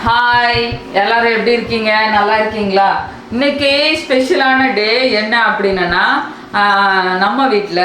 Hi, எல்லாரும் எப்படி இருக்கீங்க? நல்லா இருக்கீங்களா? இன்னைக்கு ஸ்பெஷலான டே என்ன அப்படின்னா நம்ம வீட்டில்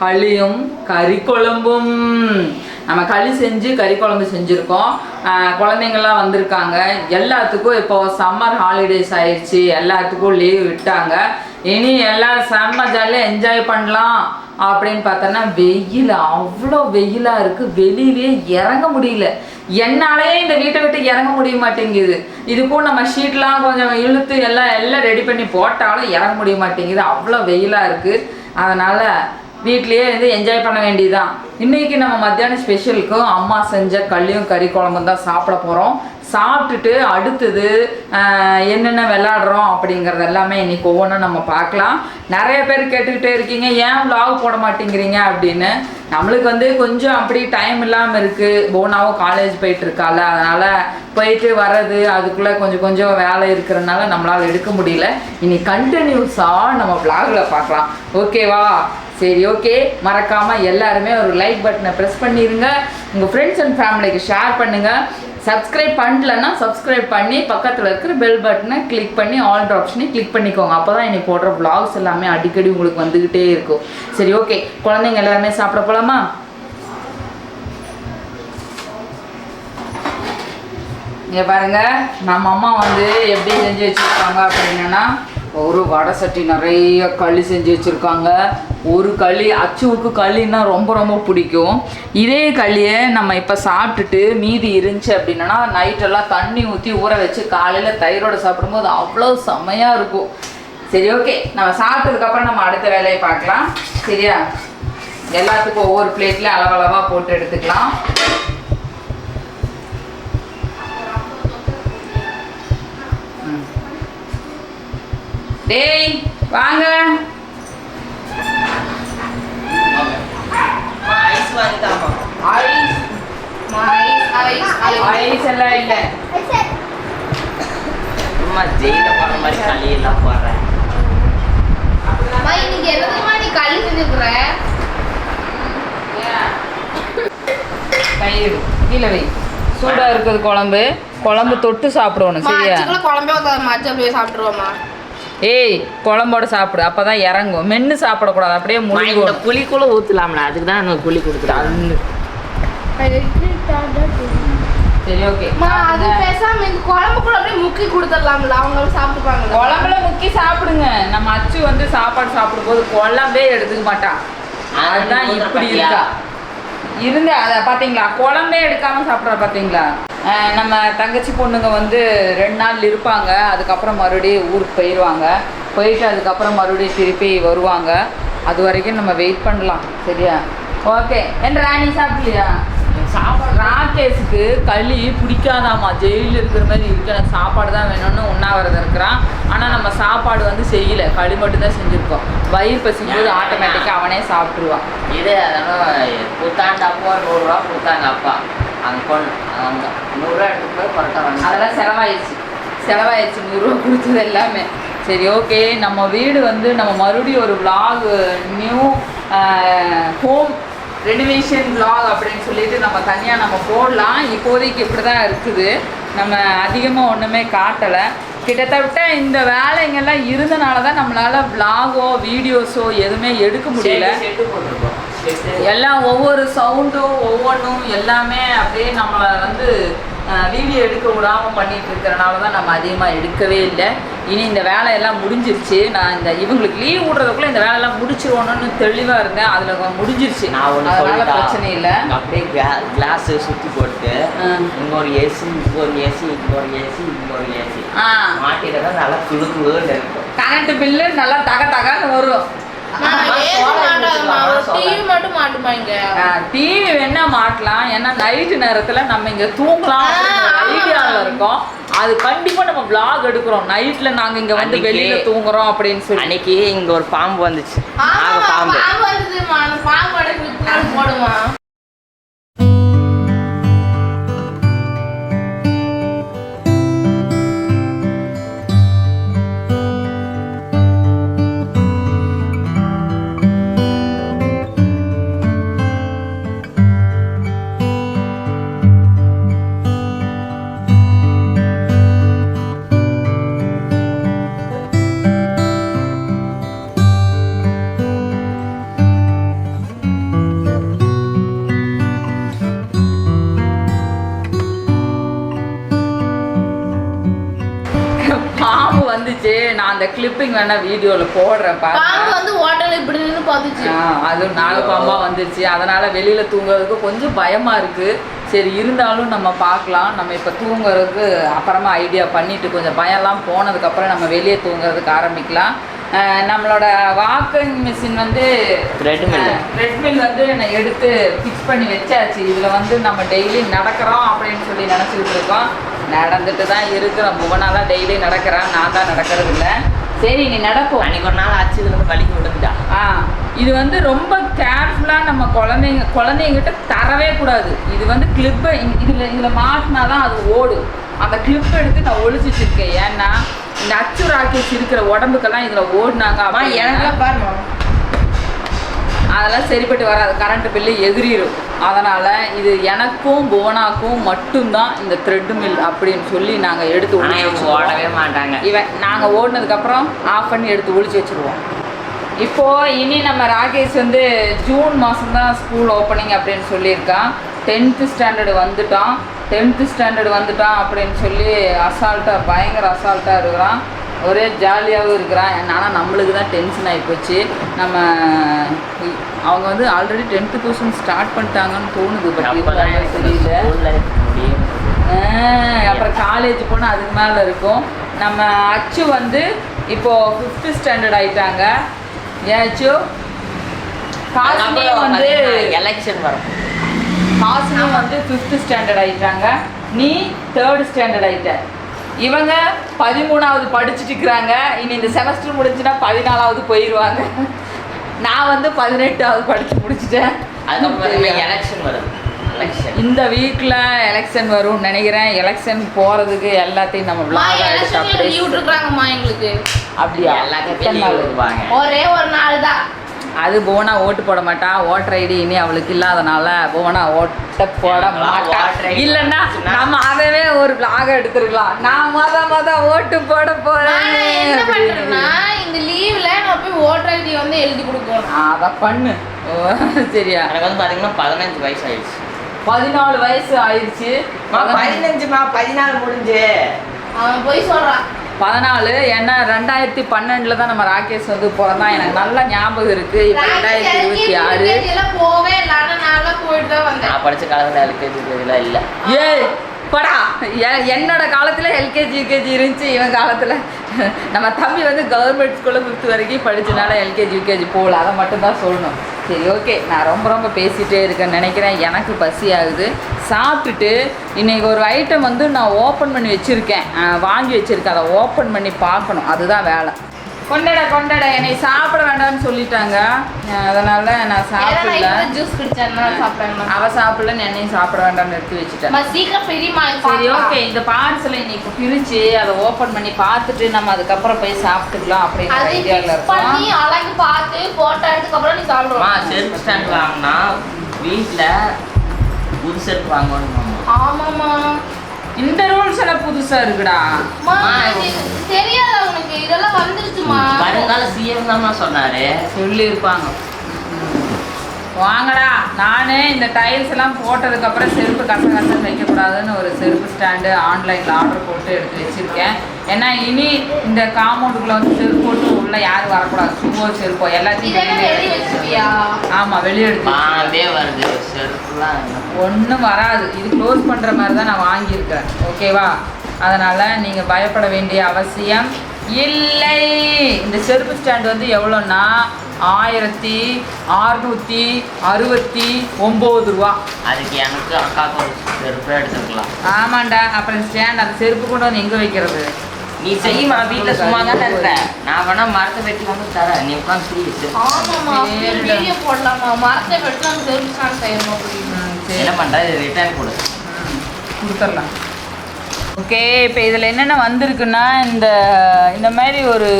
களியும் கறி குழம்பும். நம்ம களி செஞ்சு கறி குழம்பு செஞ்சுருக்கோம். குழந்தைங்கள்லாம் வந்திருக்காங்க. எல்லாத்துக்கும் இப்போ சம்மர் ஹாலிடேஸ் ஆயிடுச்சு, எல்லாத்துக்கும் லீவ் விட்டாங்க. இனி எல்லாம் செம்ம ஜாலியாக என்ஜாய் பண்ணலாம் அப்படின்னு பார்த்தோன்னா வெயில் அவ்வளோ வெயிலாக இருக்குது. வெளியிலே இறங்க முடியல. என்னாலே இந்த வீட்டை விட்டு இறங்க முடிய மாட்டேங்குது. இதுக்கும் நம்ம ஷீட்லாம் கொஞ்சம் இழுத்து எல்லாம் ரெடி பண்ணி போட்டாலும் இறங்க முடிய மாட்டேங்குது. அவ்வளோ வெயிலாக இருக்குது. அதனால் வீட்லேயே இருந்து என்ஜாய் பண்ண வேண்டியதுதான். இன்றைக்கி நம்ம மத்தியானம் ஸ்பெஷலுக்கும் அம்மா செஞ்ச களியும் கறி குழம்பும் தான் சாப்பிட போகிறோம். சாப்பிட்டுட்டு அடுத்தது என்னென்ன விளாடுறோம் அப்படிங்கிறது எல்லாமே இன்றைக்கி ஒவ்வொன்றும் நம்ம பார்க்கலாம். நிறைய பேர் கேட்டுக்கிட்டே இருக்கீங்க, ஏன் vlog போட மாட்டேங்கிறீங்க அப்படின்னு. நம்மளுக்கு வந்து கொஞ்சம் அப்படி டைம் இல்லாமல் இருக்குது. போனாவும் காலேஜ் போயிட்டுருக்கால, அதனால் போயிட்டு வர்றது அதுக்குள்ளே கொஞ்சம் வேலை இருக்கிறதுனால நம்மளால் எடுக்க முடியல. இனி கண்டினியூஸாக நம்ம vlogல பார்க்கலாம். ஓகேவா? சரி, ஓகே. மறக்காமல் எல்லாருமே ஒரு லைக் பட்டனை ப்ரெஸ் பண்ணிடுங்க. உங்கள் ஃப்ரெண்ட்ஸ் அண்ட் ஃபேமிலிக்கு ஷேர் பண்ணுங்கள். சப்ஸ்கிரைப் பண்ணலன்னா சப்ஸ்கிரைப் பண்ணி பக்கத்தில் இருக்கிற பெல் பட்டனை கிளிக் பண்ணி ஆல் ஆப்ஷனை கிளிக் பண்ணிக்கோங்க. அப்போ தான் இன்னைக்கு போடுற vlogs எல்லாமே அடிக்கடி உங்களுக்கு வந்துக்கிட்டே இருக்கும். சரி, ஓகே. குழந்தைங்க எல்லாருமே சாப்பிட போகலாமா? இங்கே பாருங்க, நம்ம அம்மா வந்து எப்படி செஞ்சு வச்சுருக்காங்க அப்படின்னா, ஒரு வடை சட்டி நிறைய களி செஞ்சு வச்சுருக்காங்க. ஒரு களி, அச்சுவுக்கு களின்னா ரொம்ப ரொம்ப பிடிக்கும். இதே களியை நம்ம இப்போ சாப்பிட்டுட்டு மீதி இருந்துச்சு அப்படின்னா நைட்டெல்லாம் தண்ணி ஊற்றி ஊற வச்சு காலையில் தயிரோடு சாப்பிடும்போது அவ்வளோ செம்மையாக இருக்கும். சரி, ஓகே. நம்ம சாப்பிட்டதுக்கப்புறம் நம்ம அடுத்த வேலையை பார்க்கலாம். சரியா? எல்லாத்துக்கும் ஒவ்வொரு பிளேட்லேயும் அளவளவாக போட்டு எடுத்துக்கலாம். டேய் வாங்க. ஐஸ் எல்லாம் இல்லை. அம்மா ஜெயில போற மாதிரி களி எல்லாம் போடுறேன். நீங்க எதுக்குமா நீ களி செஞ்சுக்கிற? தயிர் கீழே வை. சூடாக இருக்குது குழம்பு தொட்டு சாப்பிடணும். சரியா? குழம்பே மச்ச அப்படியே சாப்பிட்டுருவோமா? ஏய், குழம்போட சாப்பிடு, அப்பதான் இறங்கும். மென்று சாப்பிடக்கூடாது, அப்படியே இந்த புளிக்குள்ள ஊற்றலாம்ல, அதுக்கு தான் எனக்கு புளி கொடுத்துட்டாங்க. சரி, ஓகே. அது பேசாம இந்த குழம்புக்குள்ள அப்படியே முக்கி கொடுத்துடலாம்ல, அவங்க சாப்பிட்டுப்பாங்க. குழம்புல முக்கி சாப்பிடுங்க. நம்ம அச்சு வந்து சாப்பாடு சாப்பிடும்போது குழம்பே எடுத்துக்க மாட்டான். அதுதான் இப்படி இருக்கா இருந்து. அதை பார்த்தீங்களா, குழம்பே எடுக்காமல் சாப்பிட்ற பார்த்தீங்களா? நம்ம தங்கச்சி பொண்ணுங்க வந்து 2 நாள் இருப்பாங்க. அதுக்கப்புறம் மறுபடியும் ஊருக்கு போயிட்டு அதுக்கப்புறம் மறுபடியும் திருப்பி வருவாங்க. அது வரைக்கும் நம்ம வெயிட் பண்ணலாம். சரியா? ஓகே. என் ராணி சாப்பிடலையா? ராகேஷுக்கு களி பிடிக்காதாமா. ஜெயிலில் இருக்கிற மாதிரி இருக்கு. எனக்கு சாப்பாடு தான் வேணும்னு உண்ணாவிரதம் இருக்கிறான். ஆனால் நம்ம சாப்பாடு வந்து செய்யலை, களி மட்டும்தான் செஞ்சுருக்கோம். வயிறு பசிக்கும்போது ஆட்டோமேட்டிக்காக அவனே சாப்பிட்ருவான். இது புத்தாண்டு அப்போ 100 ரூபா கொடுத்தாங்க அப்பா. அங்கே கொண்டு அங்கே 100 ரூபா எடுத்து போய் கொரட்டை அதெல்லாம் செலவாயிடுச்சு 100 ரூபா கொடுத்தது எல்லாமே. சரி, ஓகே. நம்ம வீடு வந்து நம்ம மறுபடியும் ஒரு vlog, new home renovation vlog அப்படின்னு சொல்லிட்டு நம்ம தனியாக நம்ம போடலாம். இப்போதைக்கு இப்படி தான் இருக்குது. நம்ம அதிகமாக ஒன்றுமே காட்டலை. கிட்டத்தட்ட இந்த வேலைங்கெல்லாம் இருந்தனால தான் நம்மளால் vlog-ஓ வீடியோஸோ எதுவுமே எடுக்க முடியல. எல்லாம் ஒவ்வொரு சவுண்டும் ஒவ்வொன்றும் எல்லாமே அப்படியே நம்மளை வந்து வீடியோ எடுக்க விடாமல் பண்ணிட்டு இருக்கிறனால தான் நம்ம அதிகமாக எடுக்கவே இல்லை. இனி இந்த வேலையெல்லாம் முடிஞ்சிருச்சு. நான் இவங்களுக்கு லீவ் விடுறதுக்குள்ளே இந்த வேலையெல்லாம் முடிச்சிருவோன்னு தெளிவாக இருந்தேன். அதில் முடிஞ்சிருச்சு. அதனால பிரச்சனை இல்லை. அப்படியே கிளாஸ் சுற்றி போட்டு இன்னொரு ஏசி, இன்னொரு ஏசி, இன்னொரு ஏசி, இன்னொரு ஏசி மாட்டிட்டு நல்லா குழுக்குழுன்னு இருக்கும். கரண்ட் பில்லு நல்லா தகன்னு வரும். டிவி வேணா மாட்டலாம். ஏன்னா நைட்டு நேரத்துல நம்ம இங்க தூங்கலாம் ஐடியாவில் இருக்கோம். அது கண்டிப்பா நம்ம vlog எடுக்கிறோம். நைட்ல நாங்க இங்க வந்து வெளியில தூங்குறோம் அப்படின்னு சொல்லி. அன்னைக்கு இங்க ஒரு பாம்பு வந்துச்சு. போடுமா நான் அந்த கிளிப்பிங் வேணா வீடியோவில் போடுறேன் பாம்பு பாருங்க. வந்து ஹோட்டல் இப்படி நின்று பார்த்துச்சு. அது நாகப்பாம்பா வந்துருச்சு. அதனால வெளியில தூங்குறதுக்கு கொஞ்சம் பயமா இருக்கு. சரி இருந்தாலும் நம்ம பார்க்கலாம். நம்ம இப்போ தூங்குறதுக்கு அப்புறமா ஐடியா பண்ணிட்டு கொஞ்சம் பயம்லாம் போனதுக்கப்புறம் நம்ம வெளியே தூங்குறதுக்கு ஆரம்பிக்கலாம். நம்மளோட வாக்கிங் மிஷின் வந்து ட்ரெட்மில் வந்து நான் எடுத்து ஃபிக்ஸ் பண்ணி வச்சாச்சு. இதில் வந்து நம்ம டெய்லி நடக்கிறோம் அப்படின்னு சொல்லி நினச்சிக்கிட்டு இருக்கோம். நடந்துட்டு தான் இருக்கிறோம். புவனாலாம் டெய்லி நடக்கிறான், நான் தான் நடக்கிறது இல்லை. சரி நீ நடப்போம். அன்னைக்கு ஒரு நாள் ஆச்சு இதுல வலிக்கு விழுந்துட்டா. இது வந்து ரொம்ப கேர்ஃபுல்லாக நம்ம குழந்தைங்கிட்ட தரவே கூடாது. இது வந்து கிளிப்பை இதில் மாட்டினா தான் அது ஓடும். அந்த கிளிப் எடுத்து நான் ஒழிச்சு வச்சிருக்கேன். ஏன்னா இந்த அச்சு ராக்கெட்ஸ் இருக்கிற உடம்புக்கெல்லாம் இதில் ஓடினாங்க எனக்குலாம் பாருமா, அதெல்லாம் சரிப்பட்டு வராது. கரண்ட் பில்லு எகிரிடும். அதனால் இது எனக்கும் புவனாக்கும் மட்டும்தான் இந்த த்ரெட் மில் அப்படின்னு சொல்லி நாங்கள் எடுத்து ஒழிச்சு ஓடவே மாட்டாங்க. நாங்கள் ஓடினதுக்கப்புறம் ஆஃப் பண்ணி எடுத்து ஒழிச்சு வச்சுருவோம். இப்போது இனி நம்ம ராகேஷ் வந்து ஜூன் மாதம்தான் ஸ்கூல் ஓப்பனிங் அப்படின்னு சொல்லியிருக்கான். 10th ஸ்டாண்டர்டு வந்துட்டான். 10th ஸ்டாண்டர்டு வந்துட்டான் அப்படின்னு சொல்லி பயங்கர அசால்ட்டாக இருக்கிறான். ஒரே ஜாலியாகவும் இருக்கிறான். ஆனால் நம்மளுக்கு தான் டென்ஷன் ஆகி போச்சு. அவங்க வந்து ஆல்ரெடி 10th டியூஷன் ஸ்டார்ட் பண்ணிட்டாங்கன்னு தோணுது. தெரியல. அப்புறம் காலேஜ் போனால் அதுக்கு மேலே இருக்கும். நம்ம அச்சு வந்து இப்போது 5th ஸ்டாண்டர்ட் ஆகிட்டாங்க. ஏச்சு காசுமே வந்து எலெக்ஷன் வரும். காசுமே வந்து 5th ஸ்டாண்டர்ட் ஆகிட்டாங்க. நீ 3rd ஸ்டாண்டர்ட் ஆகிட்ட. இவங்க 13வது படிச்சுட்டு இருக்கிறாங்க. இனி இந்த செமஸ்டர் முடிஞ்சுன்னா 14வது போயிடுவாங்க. நான் வந்து 18வது படித்து முடிச்சுட்டேன். அதுக்கப்புறம் எலெக்ஷன் வருது. இந்த வீக்ல எலெக்ஷன் வரும்னு நினைக்கிறேன். எலெக்ஷன் போறதுக்கு எல்லாத்தையும் நம்ம எங்களுக்கு அப்படியா? ஒரே ஒரு நாள் தான். அது புவனா ஓட்டு போட மாட்டா. ஓட்டர் ஐடி இனி அவளுக்கு இல்லாதனால புவனா ஓட்ட போட மாட்டா. இல்லைன்னா நம்ம அதவே ஒரு vlog எடுத்துருக்கலாம். நான் மொத ஓட்டு போட போறேன். இந்த லீவ்ல நான் போய் ஓட்டர் ஐடி வந்து எழுதி கொடுக்கணும். அதை பண்ணு. சரியா? எனக்கு வந்து பாத்தீங்கன்னா 15 வயசு ஆயிடுச்சு. 14 வயசு ஆயிடுச்சு. 14 முடிஞ்சு அவன் போய் சொல்றான் 14. ஏன்னா 2012 தான் நம்ம ராகேஷ் வந்து பிறந்தான். எனக்கு நல்லா ஞாபகம் இருக்கு. இப்போ 2026 போவே இல்லாத நாளா போயிட்டு தான் வந்தேன். நான் படிச்ச காலத்துல எல்கேஜி இல்லை. ஏய் படா, என்னோட காலத்துல எல்கேஜி யூகேஜி இருந்துச்சு. இவன் காலத்துல நம்ம தம்பி வந்து கவர்மெண்ட் ஸ்கூல்ல 5th வரைக்கும் படிச்சனால எல்கேஜி யூகேஜி போகல. அதை மட்டும் தான் சொல்லணும். சரி ஓகே, நான் ரொம்ப பேசிகிட்டே இருக்கேன்னு நினைக்கிறேன். எனக்கு பசி ஆகுது. சாப்பிட்டுட்டு இன்றைக்கி ஒரு ஐட்டம் வந்து நான் ஓப்பன் பண்ணி வச்சுருக்கேன், வாங்கி வச்சுருக்கேன். அதை ஓப்பன் பண்ணி பார்க்கணும். அதுதான் வேலை. கொண்டட என்னை சாப்பிட வேண்டாம்னு சொல்லிட்டாங்க. அதனால நான் சாப்பிடல. ஜூஸ் குடிச்சேன்னா சாப்பிடுறேன். அவ சாப்பிடலன்னு என்னையும் சாப்பிட வேண்டாம்னு எடுத்து வச்சுட்டேன். சீக்கிரம் பெரியமா. சரி ஓகே, இந்த பார்சலை இன்னைக்கு பிரிச்சு அதை ஓப்பன் பண்ணி பார்த்துட்டு நம்ம அதுக்கப்புறம் போய் சாப்பிட்டுக்கலாம் அப்படின்னு ஐடியாவில் இருக்கோம். அழகு பார்த்து போட்டோ எடுத்துக்கப்புறம் நீ சாப்பிடுவோம். செல்ஃப் ஸ்டாண்ட் வாங்கினா வீட்டில் புது செல்ஃப் வாங்கணும். ஆமாம்மா, இந்த ரூல்ஸ் எல்லாம் புதுசா இருக்குடா. தெரியாத உனக்கு இதெல்லாம் வந்துருச்சுமா. வருங்கால சிஎம் தான் சொன்னாரு, சொல்லி இருப்பாங்க. வாங்கடா. நானே இந்த டைல்ஸ் எல்லாம் போட்டதுக்கப்புறம் செருப்பு கசகசன்னு வைக்கக்கூடாதுன்னு ஒரு செருப்பு ஸ்டாண்டு ஆன்லைனில் ஆர்டர் போட்டு எடுத்து வச்சுருக்கேன். ஏன்னா இனி இந்த காம்பவுண்டுக்குள்ளே வந்து செருப்பு போட்டு உள்ளே யாரும் வரக்கூடாது. சும்மா செருப்போ எல்லாத்தையும் வெளியே வச்சுருவியா? ஆமாம், வெளியே எடுத்து வருது. செருப்புலாம் ஒன்றும் வராது. இது க்ளோஸ் பண்ணுற மாதிரி தான் நான் வாங்கியிருக்கிறேன். ஓகேவா? அதனால் நீங்கள் பயப்பட வேண்டிய அவசியம் இல்லை. இந்த செருப்பு ஸ்டாண்ட் வந்து எவ்வளோன்னா 1669 ரூபா. அதுக்கு எனக்கு அக்காவுக்கு ஒரு செருப்பு எடுத்துக்கலாம். ஆமாண்டா. அப்புறம் ஸ்டாண்ட் அந்த செருப்பு கொண்டு வந்து எங்கே வைக்கிறது? நீ செய்யுமா, வீட்டில் சும்மா தான் இருக்கிற. நான் வேணா மரத்தை வெட்டி வந்து தரேன், நீ உட்காந்து போடலாமா? மரத்தை வெட்டி அந்த செருப்பு ஸ்டாண்ட் செய்யணும் அப்படின்னு என்ன பண்ணுற? இது ரிட்டர்ன் கொடு, கொடுத்துடலாம். ஓகே, இப்போ இதில் என்னென்ன வந்திருக்குன்னா இந்த மாதிரி ஒரு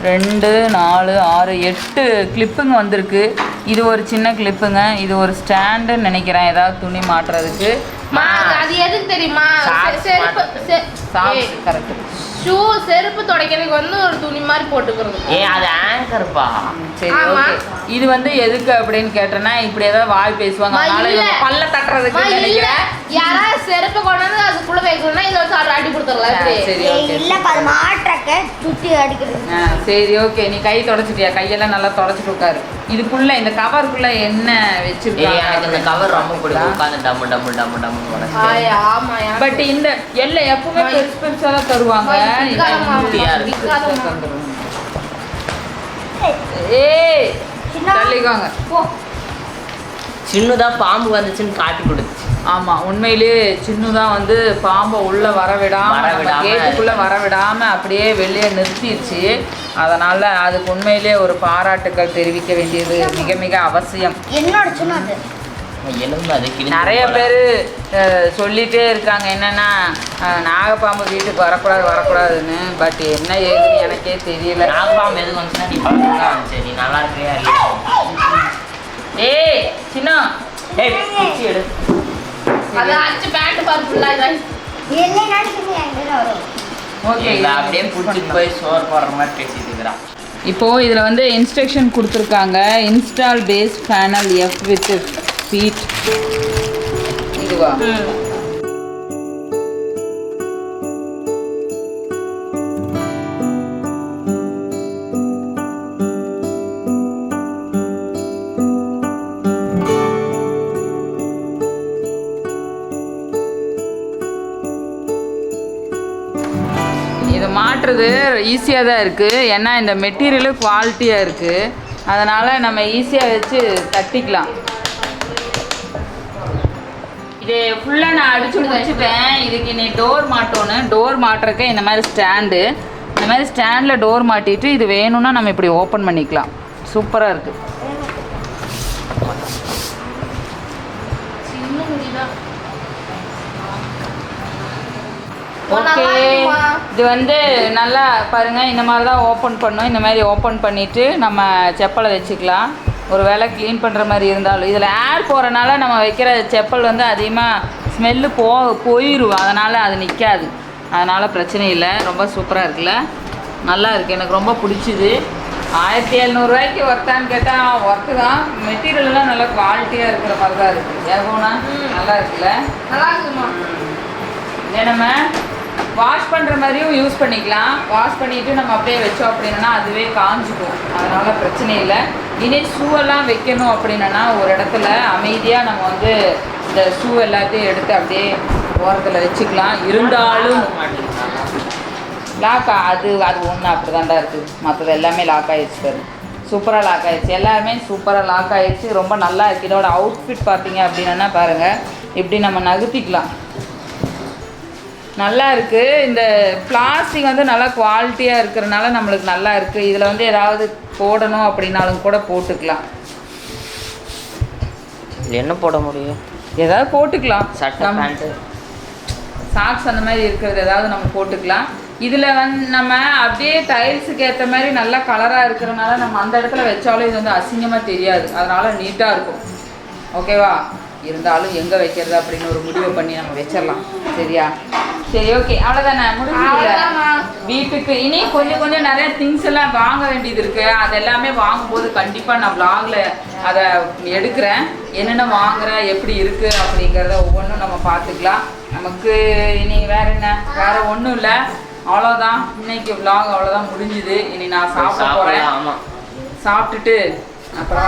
2 4 6 8 கிளிப்புங்க வந்திருக்கு. இது ஒரு சின்ன கிளிப்புங்க. இது ஒரு ஸ்டாண்டுன்னு நினைக்கிறேன், ஏதாவது துணி மாட்டுறதுக்கு. அது எதுக்கு தெரியுமா? கரெக்ட். ஷூ செருப்பு துடைக்கிறதுக்கு வந்து ஒரு துணி மாதிரி போட்டுக்கிறது. அது ஆங்கர்ப்பா. சரி ஓகே. இது வந்து எதுக்கு அப்படின்னு கேட்டேன்னா, இப்படி ஏதாவது வாய் பேசுவாங்க, அதனால பல்ல தட்டுறதுக்கு நினைக்கிறேன். யாராவது செருப்பு கொண்டு வந்து அதுக்குள்ள வைக்கணும்னா இதை வச்சு அடி கொடுத்துடலாம். மாத்துவாங்களா இப்படி? சரி ஓகே இல்லப்பா அது மாற்றக்க சுத்தி அடிக்கிறது. சரி ஓகே நீ கை தொடச்சிட்டியா? கையெல்லாம் நல்லா தொடச்சிட்டு உட்காரு. இதுக்குள்ள இந்த கவருக்குள்ள என்ன வச்சிருக்காங்க? எனக்கு இந்த கவர் ரொம்ப பிடிக்கும். உட்காந்து டம்மு டம்மு டம்மு டம்மு உடச்சு. ஆமா பட் இந்த எல்லாம் எப்பவுமே பெருசு பெருசா தான் தருவாங்க. ஏய் தள்ளிக்கோங்க. சின்னதா பாம்பு வந்துச்சுன்னு காட்டி கொடுத்துச்சு. ஆமா உண்மையிலேயே சின்னதான் வந்து பாம்பை உள்ள வரவிடாம கேட்டுக்குள்ள வரவிடாம அப்படியே வெளியே நிறுத்திடுச்சு. அதனால அதுக்கு உண்மையிலேயே ஒரு பாராட்டுக்கள் தெரிவிக்க வேண்டியது மிக மிக அவசியம். என்னோட சின்னது எலும்பு அது நிறைய பேர் சொல்லிட்டே இருக்காங்க என்னன்னா நாகப்பாம்பு வீட்டுக்கு வரக்கூடாதுன்னு. பட் என்ன ஏதுன்னு எனக்கே தெரியல. நாகப்பாம்பு எதுக்கு வந்துச்சுன்னா நீ பார்த்துதான் சரி நல்லா இருக்கியா இல்லையா? ஏய் சின்ன ஏய் பிச்சி எடு. அது அச்சு பேண்ட் பாரு ஃபுல்லா இதாய். என்ன நடக்குது எங்க வரும்? ஓகே அப்படியே புடிச்சிட்டு போய் சோறு போடுற மாதிரி பேசிட்டு இருக்கிறான். இப்போது இதில் வந்து இன்ஸ்ட்ரக்ஷன் கொடுத்துருக்காங்க. Install base panel F with feet. இதுவா? இதை மாட்டுறது ஈஸியாக தான் இருக்குது. ஏன்னா இந்த மெட்டீரியலு குவாலிட்டியாக இருக்குது. அதனால் நம்ம ஈஸியாக வச்சு தட்டிக்கலாம். இது ஃபுல்லாக நான் அடிச்சு முடிச்சுட்டேன். இதுக்கு நீ டோர் மாட்டோன்னு. டோர் மாட்டுறக்க இந்த மாதிரி ஸ்டாண்டு. இந்த மாதிரி ஸ்டாண்டில் டோர் மாட்டிட்டு இது வேணும்னா நம்ம இப்படி ஓப்பன் பண்ணிக்கலாம். சூப்பராக இருக்குது. சின்ன முடிதான். ஓகே இது வந்து நல்லா பாருங்கள் இந்த மாதிரி தான் ஓப்பன் பண்ணோம். இந்த மாதிரி ஓப்பன் பண்ணிவிட்டு நம்ம செப்பலை வச்சுக்கலாம். ஒரு வேளை க்ளீன் பண்ணுற மாதிரி இருந்தாலும் இதில் ஏர் போகிறனால நம்ம வைக்கிற செப்பல் வந்து அதிகமாக ஸ்மெல்லு போயிடும். அதனால் அது நிற்காது. அதனால் பிரச்சனை இல்லை. ரொம்ப சூப்பராக இருக்குல்ல? நல்லா இருக்குது. எனக்கு ரொம்ப பிடிச்சிது. 1700 ஒர்த்தான்னு கேட்டால் ஒர்த்து தான். மெட்டீரியல்லாம் நல்லா குவாலிட்டியாக இருக்கிற மாதிரி தான் இருக்குது. ஏகோனா நல்லா இருக்குல்ல? நல்லா இருக்குமா? இதை நம்ம வாஷ் பண்ணுற மாதிரியும் யூஸ் பண்ணிக்கலாம். வாஷ் பண்ணிவிட்டு நம்ம அப்படியே வச்சோம் அப்படின்னா அதுவே காஞ்சிக்கும். அதனால் பிரச்சனை இல்லை. இனி ஷூவெல்லாம் வைக்கணும் அப்படின்னா ஒரு இடத்துல அமைதியாக நம்ம வந்து இந்த ஷூ எல்லாத்தையும் எடுத்து அப்படியே ஓரத்தில் வச்சுக்கலாம். இருந்தாலும் லாக் அது ஒன்று அப்படி தான்டா இருக்குது. மற்றது எல்லாமே லாக் ஆகிடுச்சு. பாரு சூப்பராக லாக் ஆகிடுச்சு. எல்லாருமே சூப்பராக லாக் ஆகிடுச்சு. ரொம்ப நல்லா இருக்குது. இதோட அவுட்ஃபிட் பார்த்தீங்க அப்படின்னா பாருங்கள் இப்படி நம்ம நகர்த்திக்கலாம். நல்லா இருக்குது. இந்த பிளாஸ்டிக் வந்து நல்லா குவாலிட்டியாக இருக்கிறனால நம்மளுக்கு நல்லா இருக்குது. இதில் வந்து ஏதாவது போடணும் அப்படின்னாலும் கூட போட்டுக்கலாம். என்ன போட முடியும்? ஏதாவது போட்டுக்கலாம். சட்டை பேண்ட்டு சாக்ஸ் அந்த மாதிரி இருக்கிறது ஏதாவது நம்ம போட்டுக்கலாம். இதில் வந்து நம்ம அப்படியே டைல்ஸுக்கு ஏற்ற மாதிரி நல்லா கலராக இருக்கிறனால நம்ம அந்த இடத்துல வச்சாலும் இது வந்து அசிங்கமாக தெரியாது. அதனால் நீட்டாக இருக்கும். ஓகேவா? இருந்தாலும் எங்கே வைக்கிறது அப்படின்னு ஒரு முடிவை பண்ணி நம்ம வச்சிடலாம். சரியா? சரி ஓகே அவ்வளோதானே முடிஞ்சு. வீட்டுக்கு இனி கொஞ்சம் நிறைய திங்ஸ் எல்லாம் வாங்க வேண்டியது இருக்குது. அது எல்லாமே வாங்கும்போது கண்டிப்பாக நான் வ்ளாகில் அதை எடுக்கிறேன். என்னென்ன வாங்குகிறேன் எப்படி இருக்குது அப்படிங்கிறத ஒவ்வொன்றும் நம்ம பார்த்துக்கலாம். நமக்கு இனி வேறு என்ன வேறு ஒன்றும் இல்லை. அவ்வளோதான் இன்னைக்கு வ்ளாக் அவ்வளோதான் முடிஞ்சுது. இனி நான் சாப்பிட போகிறேன். ஆமாம் சாப்பிட்டுட்டு அப்புறம்